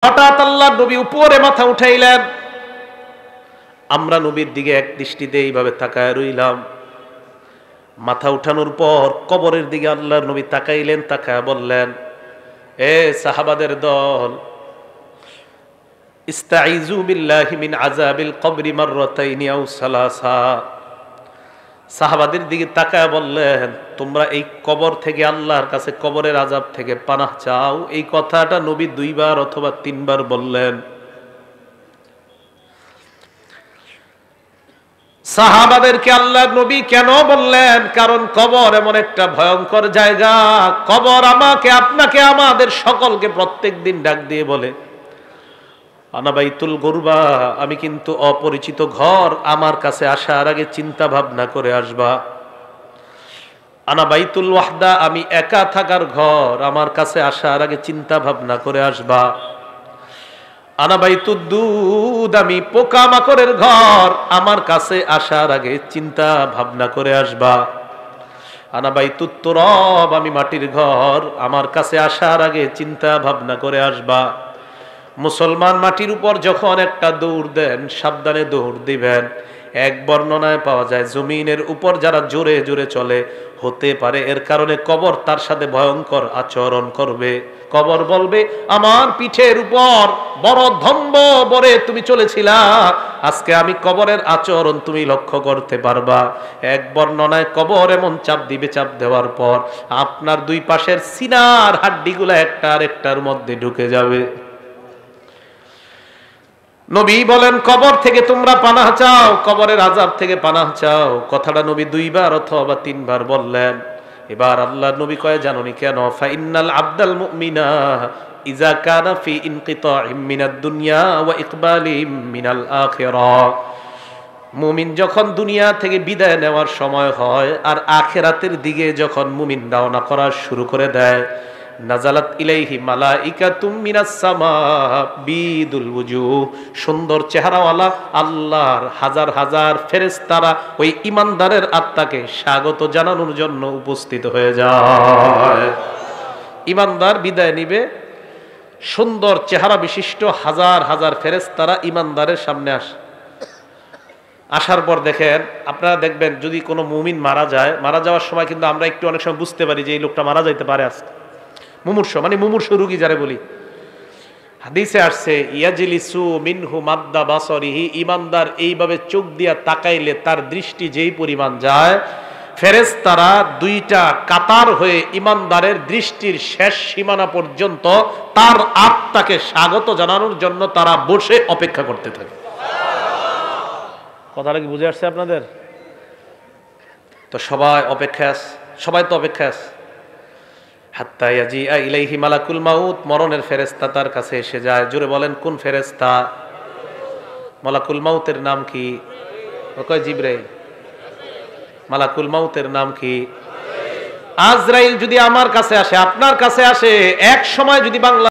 হঠাৎ আল্লাহ নবী উপরে মাথা উঠাইলেন। আমরা নবীর দিকে এক দৃষ্টিতে এইভাবে তাকায় রইলাম। মাথা উঠানোর পর কবরের দিকে আল্লাহর নবী তাকাইলেন, তাকায় বললেন, এ সাহাবাদের দল, ইস্তাইযু বিল্লাহি মিন আযাবিল কবরি মাররাতাইনি আও সালাসা। সাহাবাদের দিকে তাকায় বললেন, তোমরা এই কবর থেকে, আল্লাহর কাছে কবরের আযাব থেকে পানাহ চাও। এই কথাটা নবী 2 বার অথবা 3 বার বললেন। সাহাবাদেরকে আল্লাহর নবী কেন বললেন? কারণ কবর এমন একটা ভয়ঙ্কর জায়গা। কবর আমাকে, আপনাকে, আমাদের সকলকে প্রত্যেকদিন ডাক দিয়ে বলে, আনা বাইতুল গুরবা, আমি কিন্তু অপরিচিত ঘর, আমার কাছে আসার আগে চিন্তা ভাবনা করে আসবা। আনা বাইতুল ওয়াহদা, আমি একা থাকার ঘর, আমার কাছে আসার আগে চিন্তা ভাবনা করে আসবা। আনা বাইতুদ দুদ, আমি পোকামাকড়ের ঘর, আমার কাছে আসার আগে চিন্তা ভাবনা করে আসবা। আনা বাইতুত তুরাব, আমি মাটির ঘর, আমার কাছে আসার আগে চিন্তা ভাবনা করে আসবা। মুসলমান মাটির উপর যখন একটা দৌড় দেন, সাবধানে দৌড় দিবেন। এক বর্ণনায় পাওয়া যায়, জমিনের উপর যারা জোরে জোরে চলে, হতে পারে এর কারণে কবর তার সাথে ভয়ঙ্কর আচরণ করবে। কবর বলবে, আমার পিঠের উপর বড় ধম্ব বরে তুমি চলেছিলা, আজকে আমি কবরের আচরণ তুমি লক্ষ্য করতে পারবা। এক বর্ণনায় কবর এমন চাপ দিবে, চাপ দেওয়ার পর আপনার 2 পাশের সিনার হাড্ডিগুলো একটা আরেকটার মধ্যে ঢুকে যাবে। নবী বলেন, কবর থেকে তোমরা পানাহ চাও, কবরের আযাব থেকে পানাহ চাও। কথাটা নবী 2 বার অথবা 3 বার বললেন। এবার আল্লাহর নবী কয়, জানোনি কেন? ফা ইন্নাল আবদাল মুমিনা ইযা কানা ফি ইনকিতাইম মিনাদ দুনিয়া ওয়া ইকবালিম মিনাল আখিরাহ। মুমিন যখন দুনিয়া থেকে বিদায় নেওয়ার সময় হয় আর আখিরাতের দিকে যখন মুমিন রওনা করা শুরু করে দেয়, নাজালাত ইলাইহি মালাইকাতুম মিনাস সামা বিদুল ওয়ুজুহ, সুন্দর চেহারাওয়ালা আল্লাহর হাজার হাজার ফেরেশতারা ওই ঈমানদারের আত্মাকে স্বাগত জানানোর জন্য উপস্থিত হয়ে যায়। ঈমানদার বিদায় নিবে, সুন্দর চেহারা বিশিষ্ট হাজার হাজার ফেরেশতারা ঈমানদারের সামনে আসে। আসার পর দেখেন, আপনারা দেখবেন যদি কোনো মুমিন মারা যায়, মারা যাওয়ার সময় কিন্তু আমরা একটু অনেক সময় বুঝতে পারি যে এই লোকটা মারা যাইতে পারে আজকে। মুমূর্ষ মানে মুমূর্ষ রোগী যারে বলি, হাদিসে আসছে, ইয়াজলিসু মিনহু মাদ্দা বাসরিহি, ঈমানদার এইভাবে চোখ দিয়া তাকাইলে তার দৃষ্টি যেই পরিমাণ যায়, ফেরেশতারা 2টা কাতার হয়ে ঈমানদারের দৃষ্টির শেষ সীমানা পর্যন্ত তার আত্মাকে স্বাগত জানানোর জন্য তারা বসে অপেক্ষা করতে থাকে। কথাটা কি বুঝে আসছে আপনাদের? তো সবাই অপেক্ষায় আছে, সবাই তো অপেক্ষায় আছে। হাত্তা ইয়াজিআ ইলাইহি মালাকুল মাউত, মরণের ফেরেশতা তার কাছে এসে যায়। জোরে বলেন, কোন ফেরেশতা? মালাকুল মাউতের নাম কি? কয় জিবরাইল। মালাকুল মাউতের নাম কি? আজরাইল। যদি আমার কাছে আসে, আপনার কাছে আসে, এক সময় যদি বাংলা